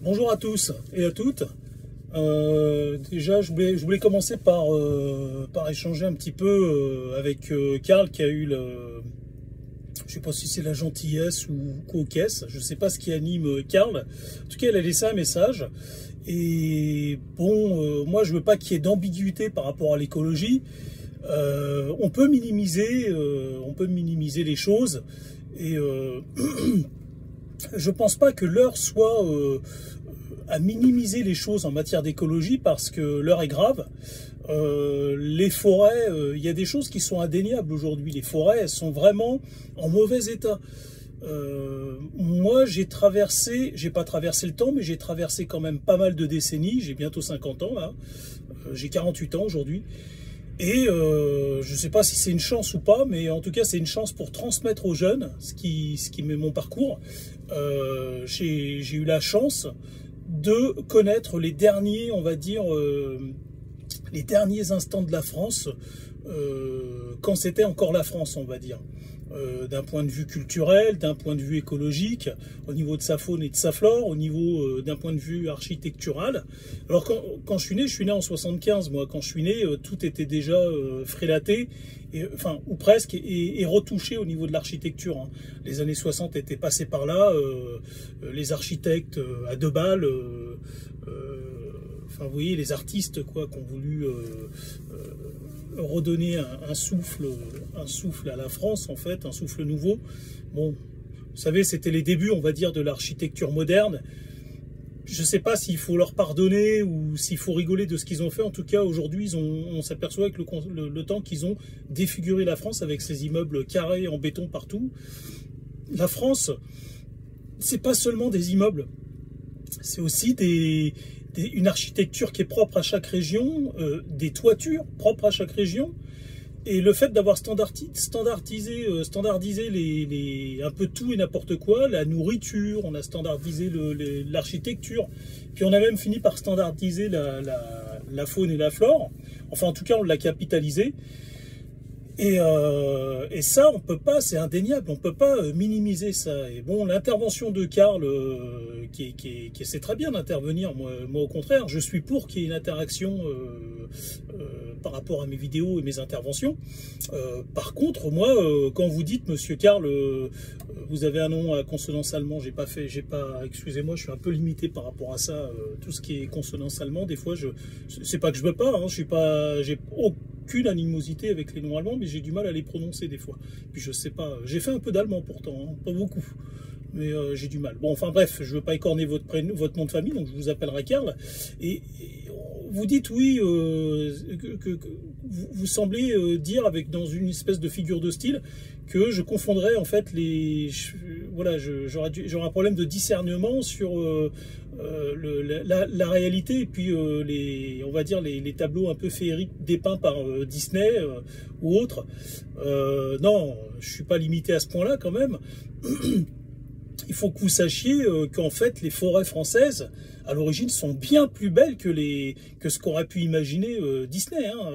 Bonjour à tous et à toutes. Déjà, je voulais commencer par échanger un petit peu avec Karl qui a eu je sais pas si c'est la gentillesse ou coquesse, je sais pas ce qui anime Karl. En tout cas, elle a laissé un message. Et bon, moi je veux pas qu'il y ait d'ambiguïté par rapport à l'écologie. On peut minimiser les choses. Et je pense pas que l'heure soit à minimiser les choses en matière d'écologie, parce que l'heure est grave. Les forêts, il y a des choses qui sont indéniables aujourd'hui. Les forêts, elles sont vraiment en mauvais état. Moi, j'ai pas traversé le temps, mais j'ai traversé quand même pas mal de décennies. J'ai bientôt 50 ans, là. J'ai 48 ans aujourd'hui. Et je ne sais pas si c'est une chance ou pas, mais en tout cas, c'est une chance pour transmettre aux jeunes ce qui met mon parcours. J'ai eu la chance de connaître les derniers, on va dire, les derniers instants de la France, quand c'était encore la France, on va dire. D'un point de vue culturel, d'un point de vue écologique, au niveau de sa faune et de sa flore, au niveau d'un point de vue architectural. Alors quand je suis né en 75, moi, quand je suis né, tout était déjà frélaté, enfin, ou presque, et retouché au niveau de l'architecture, hein. Les années 60 étaient passées par là, les architectes à deux balles, enfin, vous voyez, les artistes, quoi, qui ont voulu redonner un souffle à la France, en fait, un souffle nouveau. Bon, vous savez, c'était les débuts, on va dire, de l'architecture moderne. Je ne sais pas s'il faut leur pardonner ou s'il faut rigoler de ce qu'ils ont fait. En tout cas, aujourd'hui, on s'aperçoit avec le temps qu'ils ont défiguré la France avec ces immeubles carrés en béton partout. La France, c'est pas seulement des immeubles, c'est aussi une architecture qui est propre à chaque région, des toitures propres à chaque région, et le fait d'avoir standardisé un peu tout et n'importe quoi, la nourriture, on a standardisé l'architecture, puis on a même fini par standardiser la faune et la flore, enfin en tout cas on l'a capitalisé. Et ça, on peut pas, c'est indéniable, on peut pas minimiser ça. Et bon, l'intervention de Karl, qui essaie très bien d'intervenir, moi au contraire, je suis pour qu'il y ait une interaction par rapport à mes vidéos et mes interventions. Par contre, moi, quand vous dites, monsieur Karl, vous avez un nom à consonance allemand, excusez-moi, je suis un peu limité par rapport à ça, tout ce qui est consonance allemand, des fois, c'est pas que je veux pas, hein, j'ai aucune animosité avec les noms allemands, mais j'ai du mal à les prononcer des fois. Puis je sais pas, j'ai fait un peu d'allemand pourtant, hein, pas beaucoup, mais j'ai du mal. Bon, enfin bref, je veux pas écorner votre nom de famille, donc je vous appellerai Karl. Et vous dites oui, que vous semblez dire dans une espèce de figure de style que je confondrais en fait voilà, j'aurais un problème de discernement sur la réalité et puis on va dire les tableaux un peu féeriques dépeints par Disney ou autres. Non, je suis pas limité à ce point-là quand même. Il faut que vous sachiez qu'en fait les forêts françaises à l'origine sont bien plus belles que ce qu'aurait pu imaginer Disney, hein.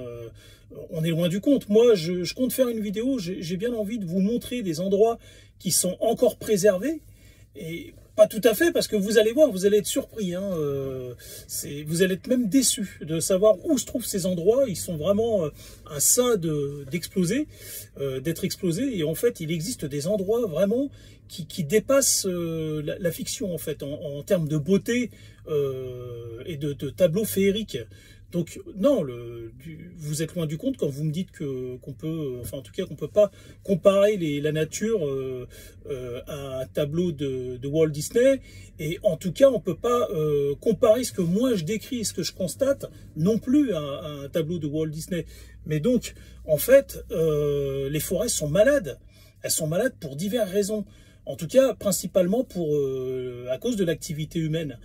On est loin du compte. Moi, je compte faire une vidéo, j'ai bien envie de vous montrer des endroits qui sont encore préservés, et pas tout à fait, parce que vous allez voir, vous allez être surpris, hein, vous allez être même déçus de savoir où se trouvent ces endroits. Ils sont vraiment un ça d'exploser, d'être explosés, et en fait, il existe des endroits vraiment qui dépassent la fiction, en fait, en termes de beauté et de tableaux féeriques. Donc non, vous êtes loin du compte quand vous me dites qu'on peut, enfin en tout cas qu'on peut pas comparer la nature à un tableau de Walt Disney, et en tout cas on peut pas comparer ce que moi je décris et ce que je constate non plus à un tableau de Walt Disney. Mais donc en fait les forêts sont malades, elles sont malades pour diverses raisons, en tout cas principalement à cause de l'activité humaine.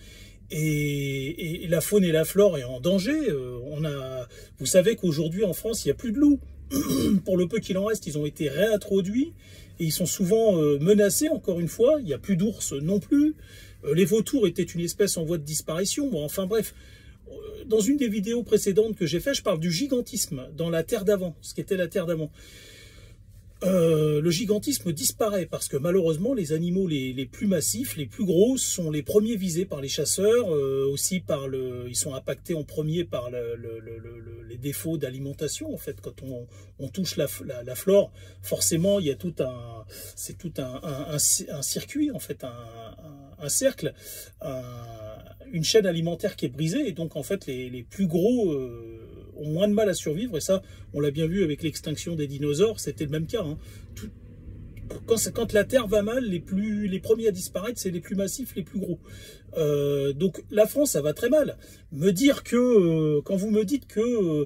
Et la faune et la flore est en danger. Vous savez qu'aujourd'hui en France, il n'y a plus de loups. Pour le peu qu'il en reste, ils ont été réintroduits et ils sont souvent menacés, encore une fois. Il n'y a plus d'ours non plus. Les vautours étaient une espèce en voie de disparition. Bon, enfin bref, dans une des vidéos précédentes que j'ai fait, je parle du gigantisme dans la Terre d'avant, ce qu'était la Terre d'avant. le gigantisme disparaît parce que malheureusement les animaux les plus massifs, les plus gros sont les premiers visés par les chasseurs, aussi par ils sont impactés en premier par les défauts d'alimentation. En fait, quand on touche la flore, forcément il y a c'est tout un circuit, en fait, un cercle, une chaîne alimentaire qui est brisée, et donc en fait les plus gros ont moins de mal à survivre, et ça on l'a bien vu avec l'extinction des dinosaures, c'était le même cas, hein. Quand la Terre va mal, les premiers à disparaître, c'est les plus massifs, les plus gros. Donc la France, ça va très mal. Me dire que, quand vous me dites que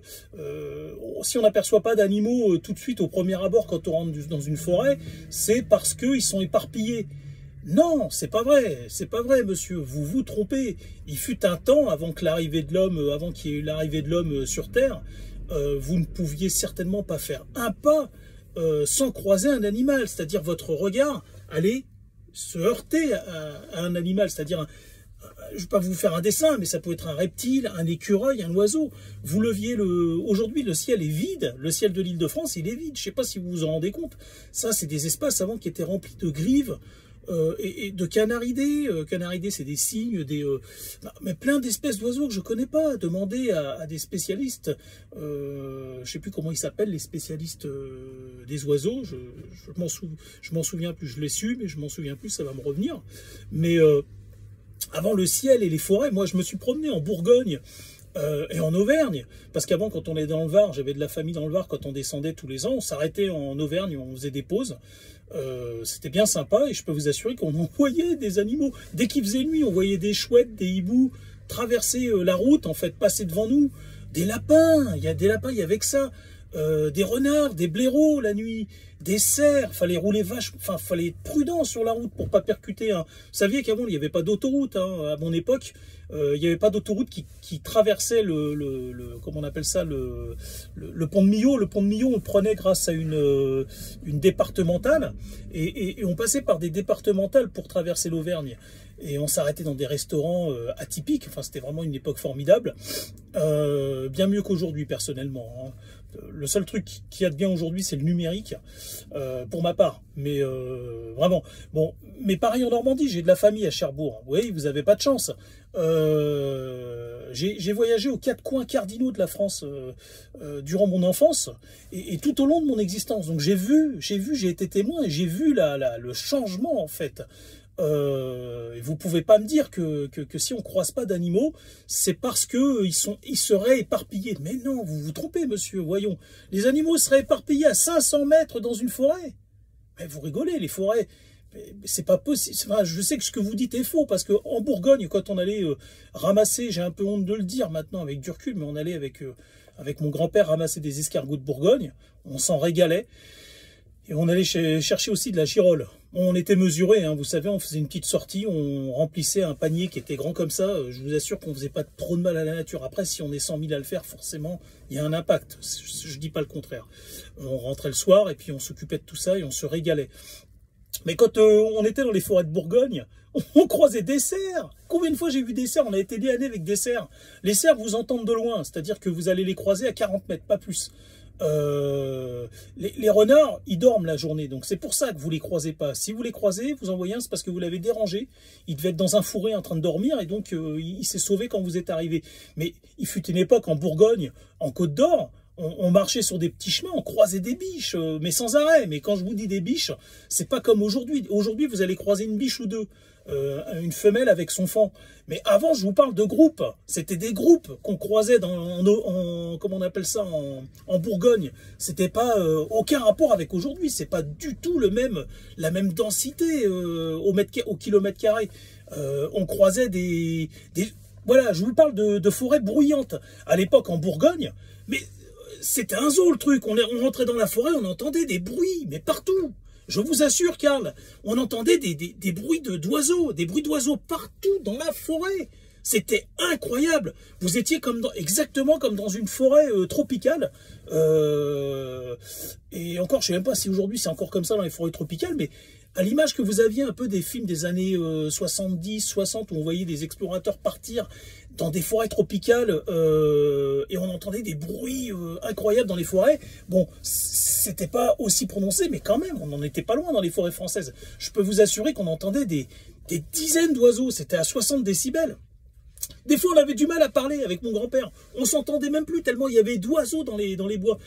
si on n'aperçoit pas d'animaux tout de suite au premier abord quand on rentre dans une forêt, c'est parce qu'ils sont éparpillés. Non, c'est pas vrai, monsieur, vous vous trompez. Il fut un temps, avant qu'il y ait eu l'arrivée de l'homme sur Terre, vous ne pouviez certainement pas faire un pas sans croiser un animal, c'est-à-dire votre regard allait se heurter à un animal, c'est-à-dire, je ne vais pas vous faire un dessin, mais ça peut être un reptile, un écureuil, un oiseau. Vous leviez aujourd'hui, le ciel est vide, le ciel de l'Île-de-France, il est vide, je ne sais pas si vous vous en rendez compte. Ça, c'est des espaces avant qui étaient remplis de grives, et de canaridés. Canaridés, c'est des cygnes, mais plein d'espèces d'oiseaux que je connais pas. Demandez à des spécialistes, je sais plus comment ils s'appellent, les spécialistes des oiseaux. Je m'en souviens plus. Je l'ai su, mais je m'en souviens plus. Ça va me revenir. Mais avant le ciel et les forêts, moi, je me suis promené en Bourgogne. Et en Auvergne, parce qu'avant, quand on est dans le Var, j'avais de la famille dans le Var, quand on descendait tous les ans, on s'arrêtait en Auvergne, on faisait des pauses. C'était bien sympa, et je peux vous assurer qu'on voyait des animaux. Dès qu'il faisait nuit, on voyait des chouettes, des hiboux traverser la route, en fait, passer devant nous. Des lapins, il y a des lapins, il y avait que ça. Des renards, des blaireaux la nuit, des cerfs. Fallait rouler fallait être prudent sur la route pour pas percuter. Vous saviez qu'avant il n'y avait pas d'autoroute, hein, à mon époque. Il n'y avait pas d'autoroute qui traversait comment on appelle ça, le pont de Millau. Le pont de Millau, on le prenait grâce à une départementale, et on passait par des départementales pour traverser l'Auvergne. Et on s'arrêtait dans des restaurants atypiques. Enfin, c'était vraiment une époque formidable. Bien mieux qu'aujourd'hui, personnellement, hein. Le seul truc qu'il y a de bien aujourd'hui, c'est le numérique, pour ma part. Mais vraiment, bon. Mais pareil en Normandie, j'ai de la famille à Cherbourg. Oui, vous n'avez pas de chance. J'ai voyagé aux 4 coins cardinaux de la France durant mon enfance et tout au long de mon existence. Donc j'ai été témoin, et j'ai vu le changement, en fait. Vous pouvez pas me dire que si on croise pas d'animaux, c'est parce que ils seraient éparpillés. Mais non, vous vous trompez, monsieur. Voyons, les animaux seraient éparpillés à 500 mètres dans une forêt. Mais vous rigolez, les forêts. C'est pas possible. Enfin, je sais que ce que vous dites est faux, parce que en Bourgogne, quand on allait ramasser, j'ai un peu honte de le dire maintenant avec du recul, mais on allait avec mon grand-père ramasser des escargots de Bourgogne, on s'en régalait. Et on allait chercher aussi de la girole. On était mesuré, hein, vous savez, on faisait une petite sortie, on remplissait un panier qui était grand comme ça. Je vous assure qu'on ne faisait pas trop de mal à la nature. Après, si on est 100 000 à le faire, forcément, il y a un impact. Je ne dis pas le contraire. On rentrait le soir et puis on s'occupait de tout ça et on se régalait. Mais quand on était dans les forêts de Bourgogne, on croisait des cerfs. Combien de fois j'ai vu des cerfs? On a été des années avec des cerfs. Les cerfs vous entendent de loin, c'est-à-dire que vous allez les croiser à 40 mètres, pas plus. Les renards, ils dorment la journée, donc c'est pour ça que vous les croisez pas. Si vous les croisez, vous en voyez un, c'est parce que vous l'avez dérangé. Il devait être dans un fourré en train de dormir, et donc il s'est sauvé quand vous êtes arrivé. Mais il fut une époque en Bourgogne, en Côte d'Or, on marchait sur des petits chemins, on croisait des biches, mais sans arrêt. Mais quand je vous dis des biches, c'est pas comme aujourd'hui. Aujourd'hui, vous allez croiser une biche ou deux, une femelle avec son faon. Mais avant, je vous parle de groupes. C'était des groupes qu'on croisait comment on appelle ça, en Bourgogne. C'était pas aucun rapport avec aujourd'hui. C'est pas du tout la même densité au kilomètre carré. On croisait voilà, je vous parle de forêts bruyantes. À l'époque, en Bourgogne, mais c'était un zoo, le truc. On rentrait dans la forêt, on entendait des bruits, mais partout. Je vous assure, Karl, on entendait des bruits d'oiseaux, des bruits d'oiseaux partout dans la forêt. C'était incroyable. Vous étiez exactement comme dans une forêt tropicale. Et encore, je ne sais même pas si aujourd'hui c'est encore comme ça dans les forêts tropicales, mais à l'image que vous aviez un peu des films des années 70, 60, où on voyait des explorateurs partir dans des forêts tropicales et on entendait des bruits incroyables dans les forêts. Bon, c'était pas aussi prononcé, mais quand même, on n'en était pas loin dans les forêts françaises. Je peux vous assurer qu'on entendait des dizaines d'oiseaux, c'était à 60 décibels. Des fois, on avait du mal à parler avec mon grand-père. On s'entendait même plus tellement il y avait d'oiseaux dans les bois.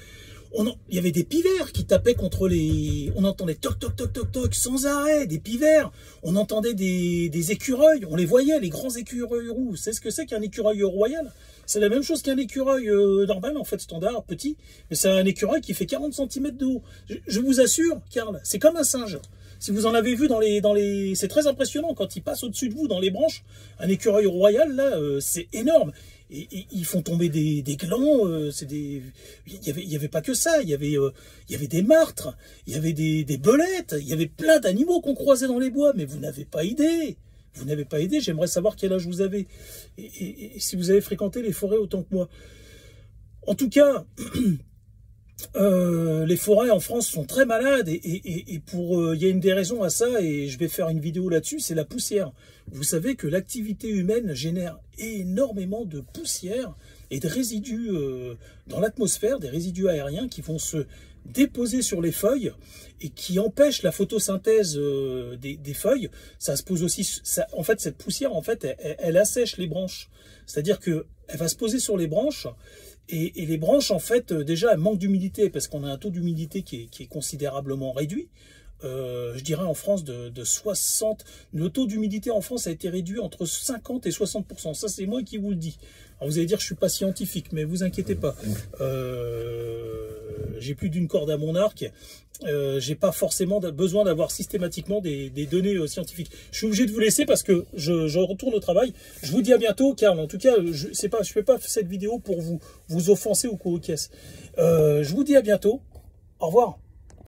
Il y avait des pivers qui tapaient contre les... On entendait toc, toc, toc, toc, toc, sans arrêt, des pivers. On entendait des écureuils. On les voyait, les grands écureuils roux. C'est ce que c'est qu'un écureuil royal? C'est la même chose qu'un écureuil normal, en fait, standard, petit. Mais c'est un écureuil qui fait 40 cm de haut. Je vous assure, Karl, c'est comme un singe. Si vous en avez vu dans les... C'est très impressionnant quand il passe au-dessus de vous dans les branches. Un écureuil royal, là, c'est énorme. Et ils font tomber des glands. Il y avait pas que ça. Il y avait des martres. Il y avait des belettes. Il y avait plein d'animaux qu'on croisait dans les bois. Mais vous n'avez pas idée. Vous n'avez pas idée. J'aimerais savoir quel âge vous avez. Et si vous avez fréquenté les forêts autant que moi. En tout cas... les forêts en France sont très malades et il y a une des raisons à ça, et je vais faire une vidéo là-dessus, c'est la poussière. Vous savez que l'activité humaine génère énormément de poussière et de résidus dans l'atmosphère, des résidus aériens qui vont se déposer sur les feuilles et qui empêchent la photosynthèse des feuilles. Ça se pose aussi, en fait, cette poussière, en fait, elle assèche les branches. C'est-à-dire que elle va se poser sur les branches. Et les branches, en fait, déjà, elles manquent d'humidité parce qu'on a un taux d'humidité qui est considérablement réduit. Je dirais en France de 60... Le taux d'humidité en France a été réduit entre 50 et 60%. Ça, c'est moi qui vous le dis. Alors, vous allez dire que je ne suis pas scientifique, mais vous inquiétez pas. J'ai plus d'une corde à mon arc. J'ai pas forcément besoin d'avoir systématiquement des données scientifiques. Je suis obligé de vous laisser parce que je retourne au travail. Je vous dis à bientôt, car en tout cas, je fais pas cette vidéo pour vous offenser ou quoi aux caisses. Je vous dis à bientôt. Au revoir.